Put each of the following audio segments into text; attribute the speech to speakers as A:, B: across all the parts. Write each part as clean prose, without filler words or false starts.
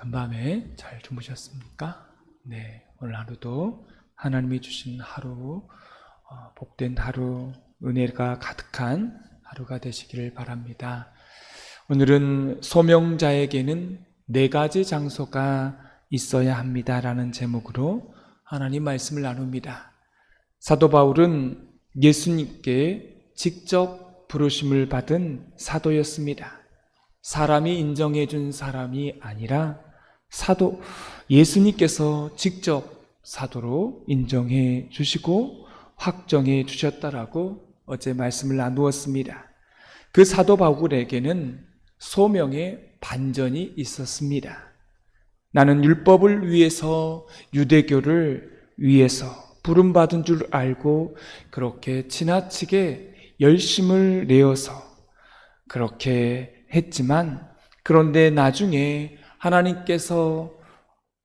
A: 간밤에 잘 주무셨습니까? 네, 오늘 하루도 하나님이 주신 하루, 복된 하루, 은혜가 가득한 하루가 되시기를 바랍니다. 오늘은 소명자에게는 4가지 장소가 있어야 합니다라는 제목으로 하나님 말씀을 나눕니다. 사도 바울은 예수님께 직접 부르심을 받은 사도였습니다. 사람이 인정해 준 사람이 아니라 예수님께서 직접 사도로 인정해 주시고 확정해 주셨다라고 어제 말씀을 나누었습니다. 그 사도 바울에게는 소명의 반전이 있었습니다. 나는 율법을 위해서, 유대교를 위해서 부름받은 줄 알고 그렇게 지나치게 열심을 내어서 그렇게 했지만, 그런데 나중에 하나님께서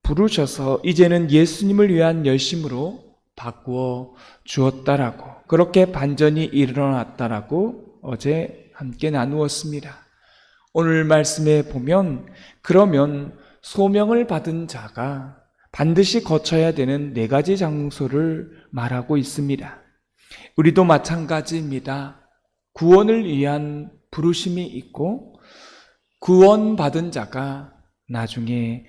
A: 부르셔서 이제는 예수님을 위한 열심으로 바꾸어 주었다라고, 그렇게 반전이 일어났다라고 어제 함께 나누었습니다. 오늘 말씀에 보면, 그러면 소명을 받은 자가 반드시 거쳐야 되는 4가지 장소를 말하고 있습니다. 우리도 마찬가지입니다. 구원을 위한 부르심이 있고, 구원받은 자가 나중에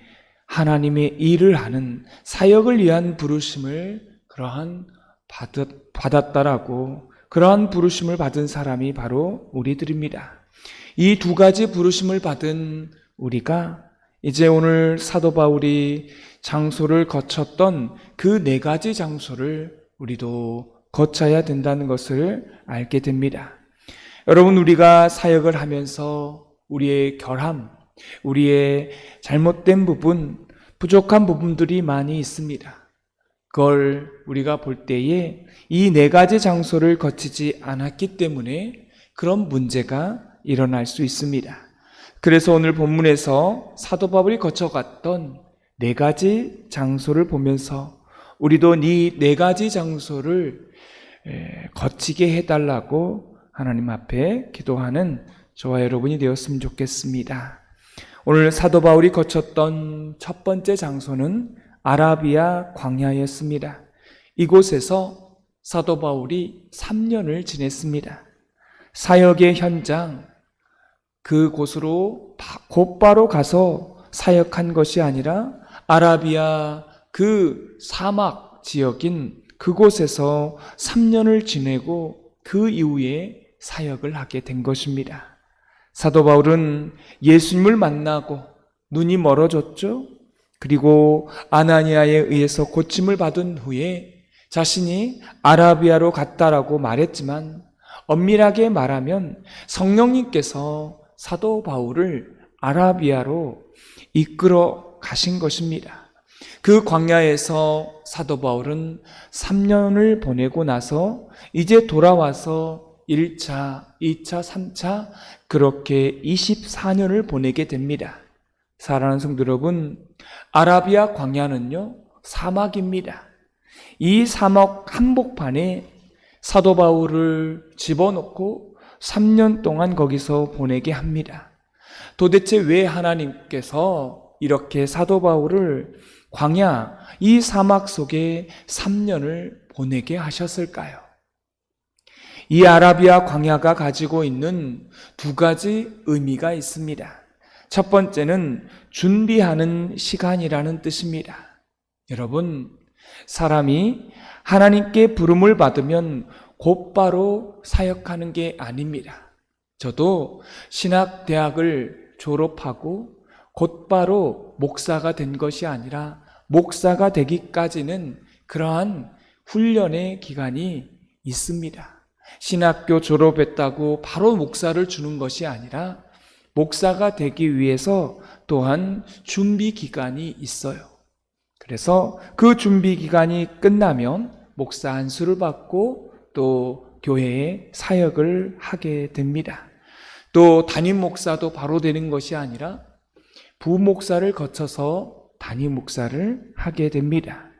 A: 하나님의 일을 하는 사역을 위한 부르심을 받았다라고, 그러한 부르심을 받은 사람이 바로 우리들입니다. 이 2가지 부르심을 받은 우리가 이제 오늘 사도 바울이 장소를 거쳤던 그 4가지 장소를 우리도 거쳐야 된다는 것을 알게 됩니다. 여러분, 우리가 사역을 하면서 우리의 결함, 우리의 잘못된 부분, 부족한 부분들이 많이 있습니다. 그걸 우리가 볼 때에 이 4가지 장소를 거치지 않았기 때문에 그런 문제가 일어날 수 있습니다. 그래서 오늘 본문에서 사도 바울이 거쳐갔던 4가지 장소를 보면서 우리도 이 4가지 장소를 거치게 해달라고 하나님 앞에 기도하는 저와 여러분이 되었으면 좋겠습니다. 오늘 사도 바울이 거쳤던 첫 번째 장소는 아라비아 광야였습니다. 이곳에서 사도 바울이 3년을 지냈습니다. 사역의 현장, 그곳으로 곧바로 가서 사역한 것이 아니라 아라비아 그 사막 지역인 그곳에서 3년을 지내고 그 이후에 사역을 하게 된 것입니다. 사도 바울은 예수님을 만나고 눈이 멀어졌죠. 그리고 아나니아에 의해서 고침을 받은 후에 자신이 아라비아로 갔다라고 말했지만, 엄밀하게 말하면 성령님께서 사도 바울을 아라비아로 이끌어 가신 것입니다. 그 광야에서 사도 바울은 3년을 보내고 나서 이제 돌아와서 1차, 2차, 3차 그렇게 24년을 보내게 됩니다. 사랑하는 성도 여러분, 아라비아 광야는요, 사막입니다. 이 사막 한복판에 사도 바울을 집어넣고 3년 동안 거기서 보내게 합니다. 도대체 왜 하나님께서 이렇게 사도 바울을 광야, 이 사막 속에 3년을 보내게 하셨을까요? 이 아라비아 광야가 가지고 있는 2가지 의미가 있습니다. 첫 번째는 준비하는 시간이라는 뜻입니다. 여러분, 사람이 하나님께 부름을 받으면 곧바로 사역하는 게 아닙니다. 저도 신학대학을 졸업하고 곧바로 목사가 된 것이 아니라 목사가 되기까지는 그러한 훈련의 기간이 있습니다. 신학교 졸업했다고 바로 목사를 주는 것이 아니라 목사가 되기 위해서 또한 준비 기간이 있어요. 그래서 그 준비 기간이 끝나면 목사 안수를 받고 또 교회에 사역을 하게 됩니다. 또 담임 목사도 바로 되는 것이 아니라 부목사를 거쳐서 담임 목사를 하게 됩니다.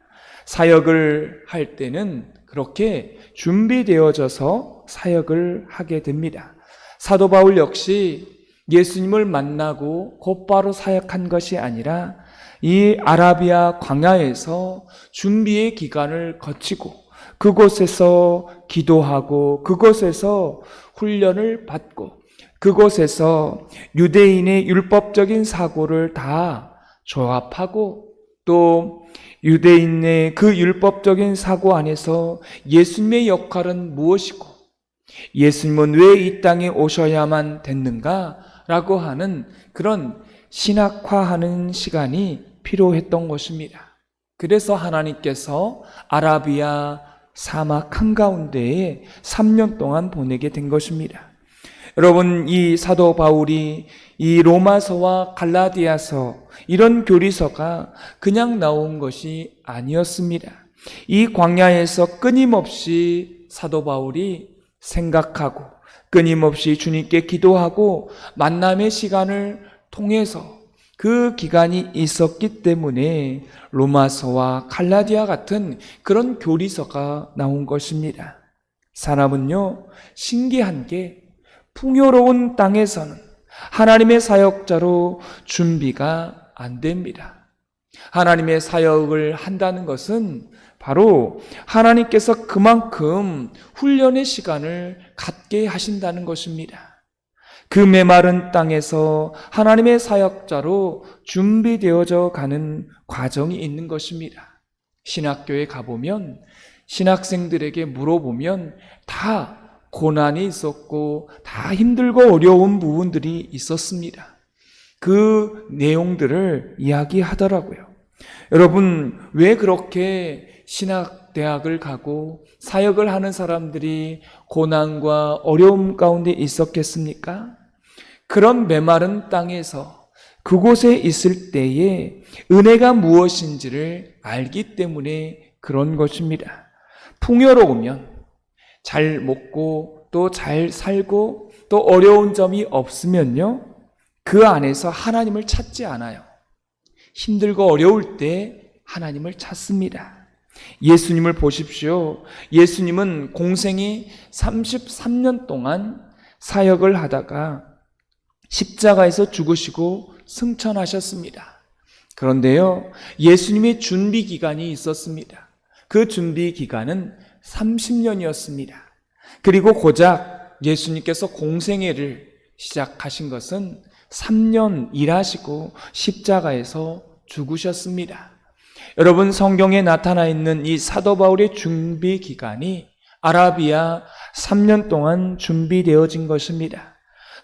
A: 사역을 할 때는 그렇게 준비되어져서 사역을 하게 됩니다. 사도 바울 역시 예수님을 만나고 곧바로 사역한 것이 아니라 이 아라비아 광야에서 준비의 기간을 거치고 그곳에서 기도하고 그곳에서 훈련을 받고 그곳에서 유대인의 율법적인 사고를 다 조합하고 또 유대인의 그 율법적인 사고 안에서 예수님의 역할은 무엇이고 예수님은 왜 이 땅에 오셔야만 됐는가? 라고 하는 그런 신학화하는 시간이 필요했던 것입니다. 그래서 하나님께서 아라비아 사막 한가운데에 3년 동안 보내게 된 것입니다. 여러분, 이 사도 바울이 이 로마서와 갈라디아서 이런 교리서가 그냥 나온 것이 아니었습니다. 이 광야에서 끊임없이 사도 바울이 생각하고 끊임없이 주님께 기도하고 만남의 시간을 통해서 그 기간이 있었기 때문에 로마서와 갈라디아 같은 그런 교리서가 나온 것입니다. 사람은요, 신기한 게 풍요로운 땅에서는 하나님의 사역자로 준비가 안 됩니다. 하나님의 사역을 한다는 것은 바로 하나님께서 그만큼 훈련의 시간을 갖게 하신다는 것입니다. 그 메마른 땅에서 하나님의 사역자로 준비되어져 가는 과정이 있는 것입니다. 신학교에 가보면 신학생들에게 물어보면 다 고난이 있었고 다 힘들고 어려운 부분들이 있었습니다. 그 내용들을 이야기하더라고요. 여러분, 왜 그렇게 신학대학을 가고 사역을 하는 사람들이 고난과 어려움 가운데 있었겠습니까? 그런 메마른 땅에서 그곳에 있을 때에 은혜가 무엇인지를 알기 때문에 그런 것입니다. 풍요로우면 잘 먹고 또 잘 살고 또 어려운 점이 없으면요, 그 안에서 하나님을 찾지 않아요. 힘들고 어려울 때 하나님을 찾습니다. 예수님을 보십시오. 예수님은 공생이 33년 동안 사역을 하다가 십자가에서 죽으시고 승천하셨습니다. 그런데요, 예수님의 준비 기간이 있었습니다. 그 준비 기간은 30년이었습니다. 그리고 고작 예수님께서 공생애를 시작하신 것은 3년 일하시고 십자가에서 죽으셨습니다. 여러분, 성경에 나타나 있는 이 사도 바울의 준비 기간이 아라비아 3년 동안 준비되어진 것입니다.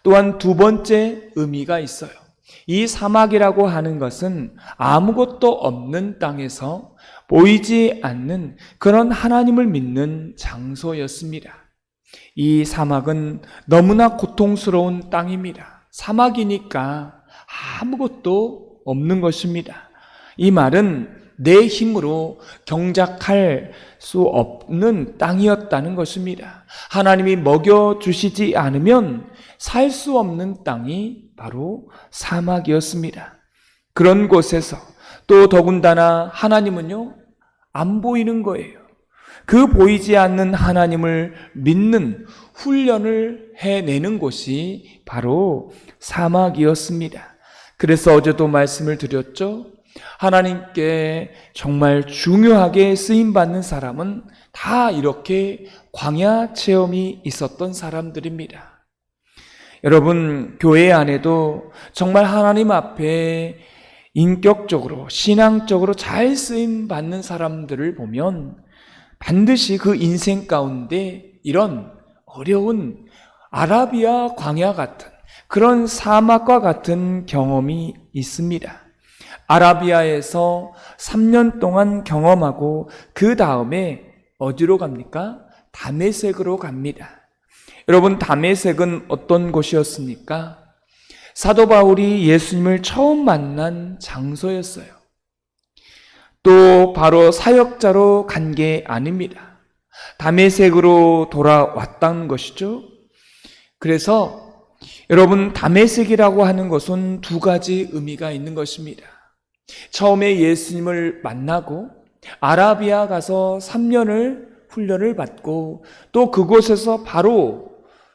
A: 또한 두 번째 의미가 있어요. 이 사막이라고 하는 것은 아무것도 없는 땅에서 보이지 않는 그런 하나님을 믿는 장소였습니다. 이 사막은 너무나 고통스러운 땅입니다. 사막이니까 아무것도 없는 것입니다. 이 말은 내 힘으로 경작할 수 없는 땅이었다는 것입니다. 하나님이 먹여주시지 않으면 살 수 없는 땅이 바로 사막이었습니다. 그런 곳에서 또 더군다나 하나님은요, 안 보이는 거예요. 그 보이지 않는 하나님을 믿는 훈련을 해내는 곳이 바로 사막이었습니다. 그래서 어제도 말씀을 드렸죠. 하나님께 정말 중요하게 쓰임받는 사람은 다 이렇게 광야 체험이 있었던 사람들입니다. 여러분, 교회 안에도 정말 하나님 앞에 인격적으로, 신앙적으로 잘 쓰임받는 사람들을 보면 반드시 그 인생 가운데 이런 어려운 아라비아 광야 같은 그런 사막과 같은 경험이 있습니다. 아라비아에서 3년 동안 경험하고 그 다음에 어디로 갑니까? 다메섹으로 갑니다. 여러분, 다메섹은 어떤 곳이었습니까? 사도 바울이 예수님을 처음 만난 장소였어요. 또 바로 사역자로 간 게 아닙니다. 다메섹으로 돌아왔다는 것이죠. 그래서 여러분, 다메섹이라고 하는 것은 두 가지 의미가 있는 것입니다. 처음에 예수님을 만나고 아라비아 가서 3년을 훈련을 받고 또 그곳에서 바로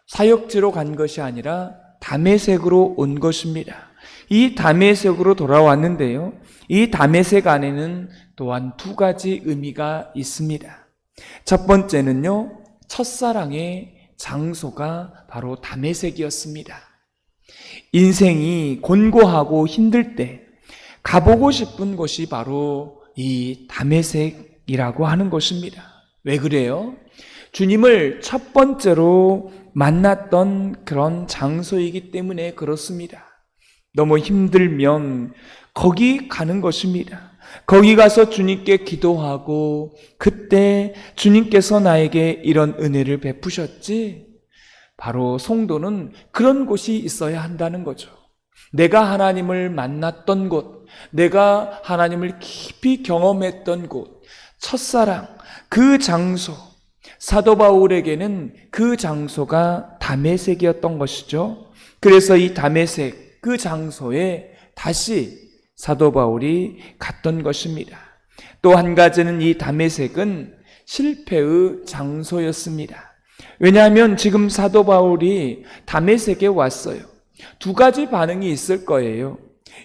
A: 사역지로 간 것이 아니라 다메섹으로 온 것입니다. 이 다메섹으로 돌아왔는데요. 이 다메섹 안에는 또한 두 가지 의미가 있습니다. 첫 번째는요, 첫사랑의 장소가 바로 다메섹이었습니다. 인생이 곤고하고 힘들 때 가보고 싶은 곳이 바로 이 다메섹이라고 하는 것입니다. 왜 그래요? 주님을 첫 번째로 만났던 그런 장소이기 때문에 그렇습니다. 너무 힘들면 거기 가는 것입니다. 거기 가서 주님께 기도하고 그때 주님께서 나에게 이런 은혜를 베푸셨지. 바로 성도는 그런 곳이 있어야 한다는 거죠. 내가 하나님을 만났던 곳, 내가 하나님을 깊이 경험했던 곳, 첫사랑, 그 장소, 사도 바울에게는 그 장소가 다메섹이었던 것이죠. 그래서 이 다메섹, 그 장소에 다시 사도 바울이 갔던 것입니다. 또 한 가지는 이 다메섹은 실패의 장소였습니다. 왜냐하면 지금 사도 바울이 다메섹에 왔어요. 두 가지 반응이 있을 거예요.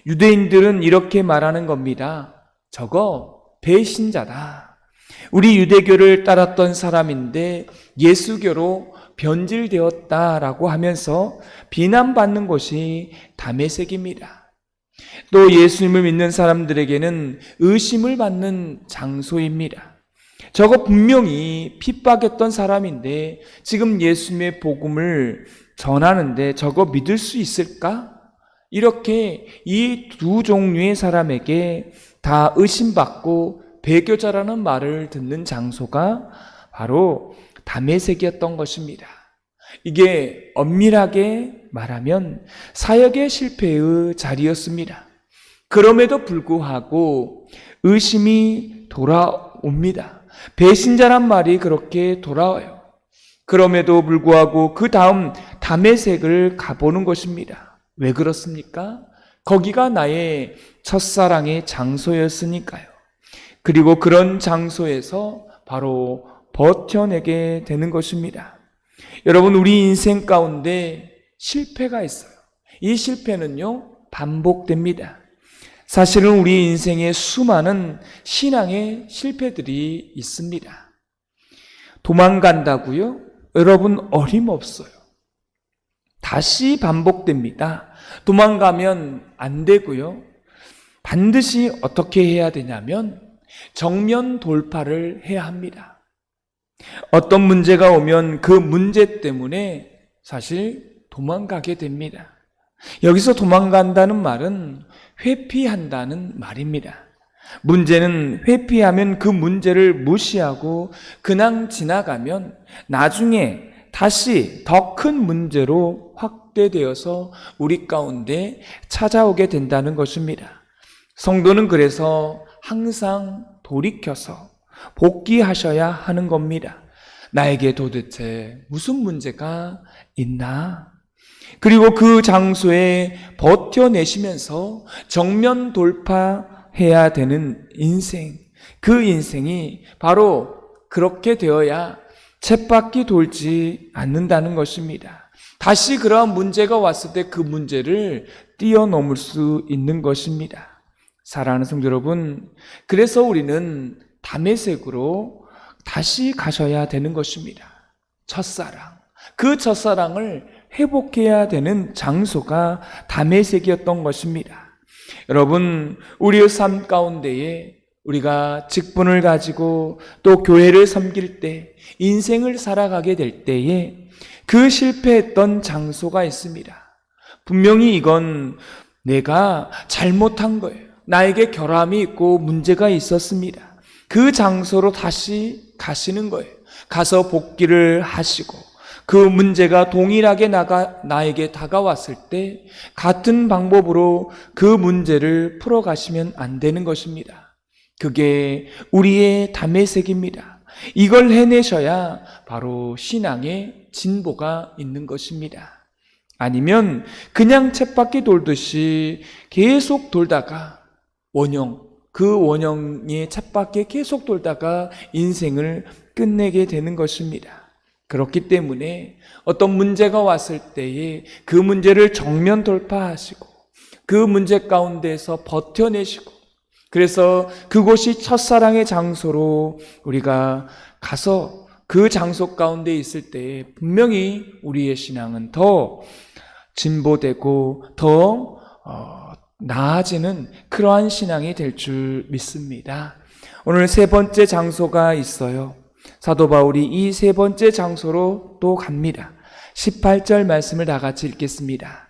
A: 유대인들은 이렇게 말하는 겁니다. 저거 배신자다. 우리 유대교를 따랐던 사람인데 예수교로 변질되었다라고 하면서 비난받는 곳이 다메섹입니다. 또 예수님을 믿는 사람들에게는 의심을 받는 장소입니다. 저거 분명히 핍박했던 사람인데 지금 예수님의 복음을 전하는데 저거 믿을 수 있을까? 이렇게 이 두 종류의 사람에게 다 의심받고 배교자라는 말을 듣는 장소가 바로 다메섹이었던 것입니다. 이게 엄밀하게 말하면 사역의 실패의 자리였습니다. 그럼에도 불구하고 의심이 돌아옵니다. 배신자란 말이 그렇게 돌아와요. 그럼에도 불구하고 그 다음 다메섹을 가보는 것입니다. 왜 그렇습니까? 거기가 나의 첫사랑의 장소였으니까요. 그리고 그런 장소에서 바로 버텨내게 되는 것입니다. 여러분, 우리 인생 가운데 실패가 있어요. 이 실패는요, 반복됩니다. 사실은 우리 인생에 수많은 신앙의 실패들이 있습니다. 도망간다고요? 여러분, 어림없어요. 다시 반복됩니다. 도망가면 안 되고요. 반드시 어떻게 해야 되냐면 정면 돌파를 해야 합니다. 어떤 문제가 오면 그 문제 때문에 사실 도망가게 됩니다. 여기서 도망간다는 말은 회피한다는 말입니다. 문제는 회피하면 그 문제를 무시하고 그냥 지나가면 나중에 다시 더 큰 문제로 확대되어서 우리 가운데 찾아오게 된다는 것입니다. 성도는 그래서 항상 돌이켜서 복귀하셔야 하는 겁니다. 나에게 도대체 무슨 문제가 있나? 그리고 그 장소에 버텨내시면서 정면 돌파해야 되는 인생, 그 인생이 바로 그렇게 되어야 쳇바퀴 돌지 않는다는 것입니다. 다시 그러한 문제가 왔을 때 그 문제를 뛰어넘을 수 있는 것입니다. 사랑하는 성도 여러분, 그래서 우리는 다메섹으로 다시 가셔야 되는 것입니다. 첫사랑, 그 첫사랑을 회복해야 되는 장소가 다메섹이었던 것입니다. 여러분, 우리의 삶 가운데에 우리가 직분을 가지고 또 교회를 섬길 때, 인생을 살아가게 될 때에 그 실패했던 장소가 있습니다. 분명히 이건 내가 잘못한 거예요. 나에게 결함이 있고 문제가 있었습니다. 그 장소로 다시 가시는 거예요. 가서 복귀를 하시고 그 문제가 동일하게 나에게 다가왔을 때 같은 방법으로 그 문제를 풀어가시면 안 되는 것입니다. 그게 우리의 다메섹입니다. 이걸 해내셔야 바로 신앙의 진보가 있는 것입니다. 아니면 그냥 쳇바퀴 돌듯이 계속 돌다가 그 원형의 쳇바퀴에 계속 돌다가 인생을 끝내게 되는 것입니다. 그렇기 때문에 어떤 문제가 왔을 때에 그 문제를 정면 돌파하시고 그 문제 가운데서 버텨내시고, 그래서 그곳이 첫사랑의 장소로 우리가 가서 그 장소 가운데 있을 때 분명히 우리의 신앙은 더 진보되고 더 나아지는 그러한 신앙이 될 줄 믿습니다. 오늘 세 번째 장소가 있어요. 사도 바울이 이 세 번째 장소로 또 갑니다. 18절 말씀을 다 같이 읽겠습니다.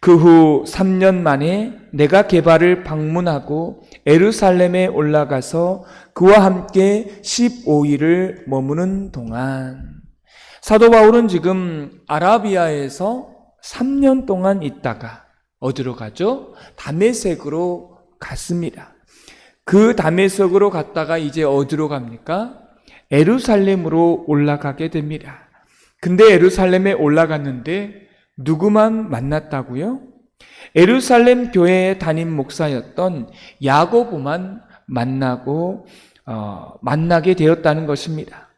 A: 그 후 3년 만에 내가 게바를 방문하고 예루살렘에 올라가서 그와 함께 15일을 머무는 동안, 사도 바울은 지금 아라비아에서 3년 동안 있다가 어디로 가죠? 다메섹으로 갔습니다. 그 다메섹으로 갔다가 이제 어디로 갑니까? 예루살렘으로 올라가게 됩니다. 근데 예루살렘에 올라갔는데 누구만 만났다고요? 예루살렘 교회의 담임 목사였던 야고보만 만나게 되었다는 것입니다.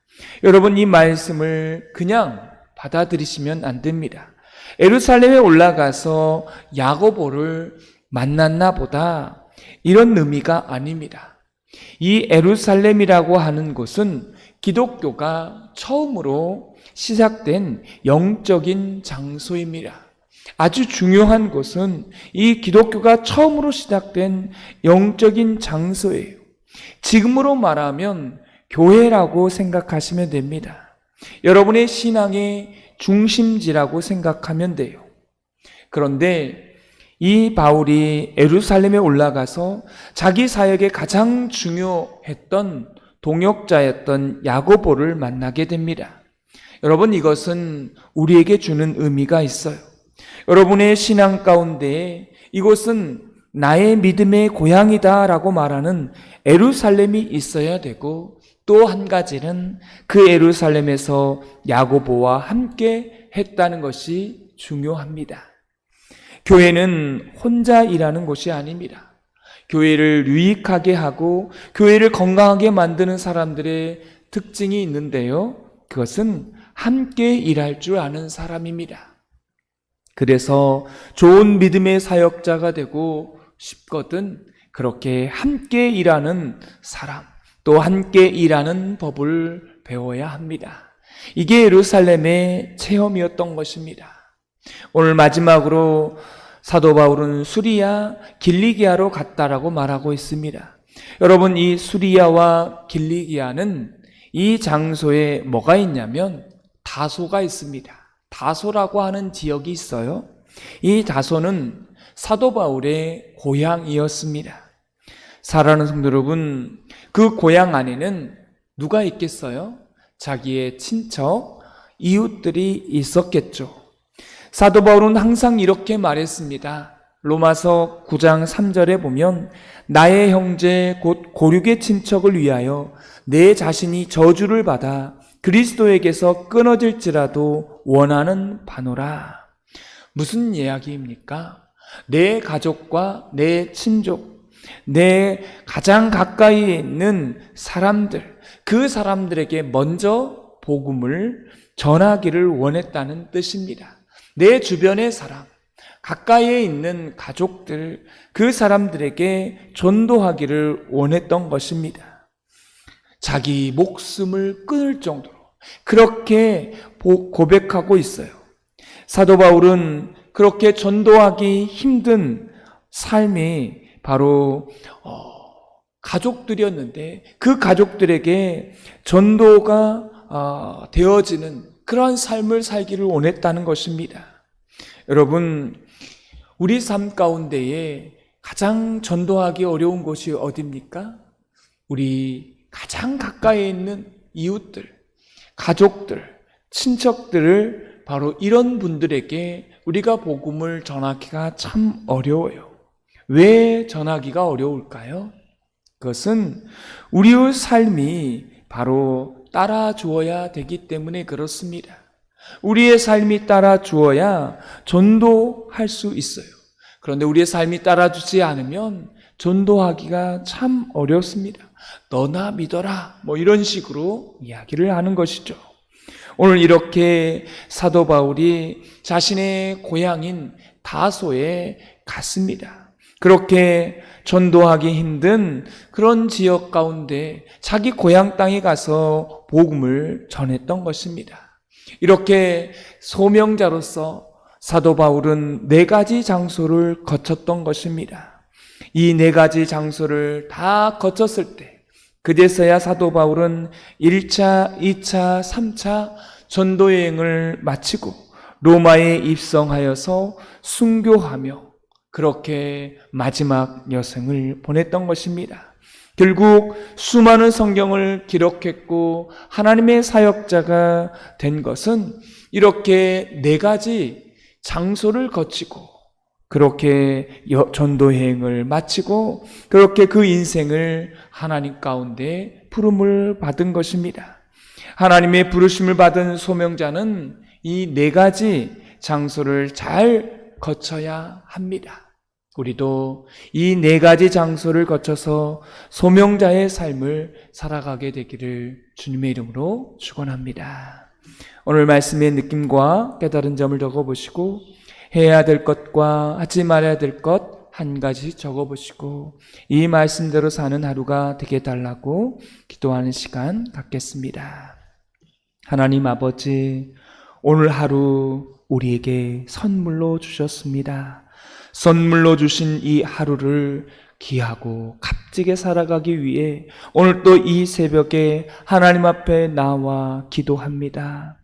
A: 여러분, 이 말씀을 그냥 받아들이시면 안 됩니다. 예루살렘에 올라가서 야고보를 만났나 보다, 이런 의미가 아닙니다. 이 예루살렘이라고 하는 곳은 기독교가 처음으로 시작된 영적인 장소입니다. 아주 중요한 곳은 이 기독교가 처음으로 시작된 영적인 장소예요. 지금으로 말하면 교회라고 생각하시면 됩니다. 여러분의 신앙의 중심지라고 생각하면 돼요. 그런데 이 바울이 예루살렘에 올라가서 자기 사역에 가장 중요했던 동역자였던 야고보를 만나게 됩니다. 여러분, 이것은 우리에게 주는 의미가 있어요. 여러분의 신앙 가운데 이곳은 나의 믿음의 고향이다 라고 말하는 예루살렘이 있어야 되고, 또 한 가지는 그 예루살렘에서 야고보와 함께 했다는 것이 중요합니다. 교회는 혼자 일하는 곳이 아닙니다. 교회를 유익하게 하고 교회를 건강하게 만드는 사람들의 특징이 있는데요, 그것은 함께 일할 줄 아는 사람입니다. 그래서 좋은 믿음의 사역자가 되고 싶거든 그렇게 함께 일하는 사람, 또 함께 일하는 법을 배워야 합니다. 이게 예루살렘의 체험이었던 것입니다. 오늘 마지막으로 사도 바울은 수리아, 길리기아로 갔다라고 말하고 있습니다. 여러분, 이 수리아와 길리기아는 이 장소에 뭐가 있냐면 다소가 있습니다. 다소라고 하는 지역이 있어요. 이 다소는 사도 바울의 고향이었습니다. 사랑하는 성도 여러분, 그 고향 안에는 누가 있겠어요? 자기의 친척, 이웃들이 있었겠죠. 사도 바울은 항상 이렇게 말했습니다. 로마서 9장 3절에 보면 나의 형제 곧 고륙의 친척을 위하여 내 자신이 저주를 받아 그리스도에게서 끊어질지라도 원하는 바노라. 무슨 이야기입니까? 내 가족과 내 친족, 내 가장 가까이 있는 사람들, 그 사람들에게 먼저 복음을 전하기를 원했다는 뜻입니다. 내 주변의 사람, 가까이에 있는 가족들, 그 사람들에게 전도하기를 원했던 것입니다. 자기 목숨을 끊을 정도로 그렇게 고백하고 있어요. 사도 바울은 그렇게 전도하기 힘든 삶이 바로 가족들이었는데, 그 가족들에게 전도가 되어지는 그러한 삶을 살기를 원했다는 것입니다. 여러분, 우리 삶 가운데에 가장 전도하기 어려운 곳이 어디입니까? 우리 가장 가까이 있는 이웃들, 가족들, 친척들을 바로 이런 분들에게 우리가 복음을 전하기가 참 어려워요. 왜 전하기가 어려울까요? 그것은 우리의 삶이 바로 따라 주어야 되기 때문에 그렇습니다. 우리의 삶이 따라 주어야 전도할 수 있어요. 그런데 우리의 삶이 따라주지 않으면 전도하기가 참 어렵습니다. 너나 믿어라, 이런 식으로 이야기를 하는 것이죠. 오늘 이렇게 사도 바울이 자신의 고향인 다소에 갔습니다. 그렇게 전도하기 힘든 그런 지역 가운데 자기 고향 땅에 가서 복음을 전했던 것입니다. 이렇게 소명자로서 사도 바울은 4가지 장소를 거쳤던 것입니다. 이 4가지 장소를 다 거쳤을 때 그제서야 사도 바울은 1차, 2차, 3차 전도 여행을 마치고 로마에 입성하여서 순교하며 그렇게 마지막 여생을 보냈던 것입니다. 결국 수많은 성경을 기록했고 하나님의 사역자가 된 것은 이렇게 4가지 장소를 거치고 그렇게 전도 여행을 마치고 그렇게 그 인생을 하나님 가운데 부름을 받은 것입니다. 하나님의 부르심을 받은 소명자는 이 4가지 장소를 잘 거쳐야 합니다. 우리도 이 4가지 장소를 거쳐서 소명자의 삶을 살아가게 되기를 주님의 이름으로 축원합니다. 오늘 말씀의 느낌과 깨달은 점을 적어보시고 해야 될 것과 하지 말아야 될 것 한 가지 적어보시고 이 말씀대로 사는 하루가 되게 달라고 기도하는 시간 갖겠습니다. 하나님 아버지, 오늘 하루 우리에게 선물로 주셨습니다. 선물로 주신 이 하루를 귀하고 값지게 살아가기 위해 오늘 또 이 새벽에 하나님 앞에 나와 기도합니다.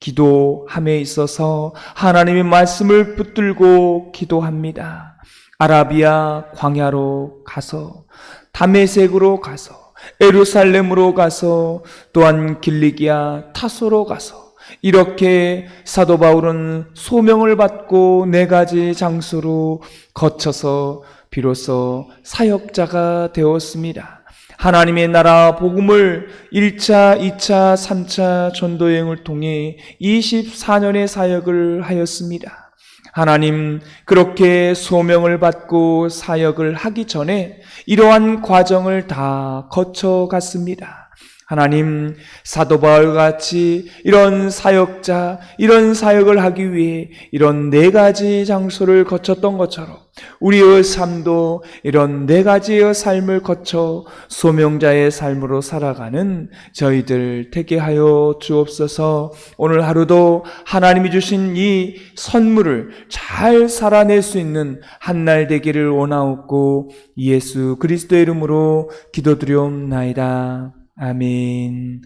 A: 기도함에 있어서 하나님의 말씀을 붙들고 기도합니다. 아라비아 광야로 가서 다메섹으로 가서 예루살렘으로 가서 또한 길리기아 타소로 가서 이렇게 사도 바울은 소명을 받고 4가지 장소로 거쳐서 비로소 사역자가 되었습니다. 하나님의 나라 복음을 1차, 2차, 3차 전도여행을 통해 24년의 사역을 하였습니다. 하나님, 그렇게 소명을 받고 사역을 하기 전에 이러한 과정을 다 거쳐갔습니다. 하나님, 사도 바울과 같이 이런 사역자, 이런 사역을 하기 위해 이런 4가지 장소를 거쳤던 것처럼 우리의 삶도 이런 4가지의 삶을 거쳐 소명자의 삶으로 살아가는 저희들 되게 하여 주옵소서. 오늘 하루도 하나님이 주신 이 선물을 잘 살아낼 수 있는 한 날 되기를 원하옵고 예수 그리스도의 이름으로 기도드리옵나이다. 아멘.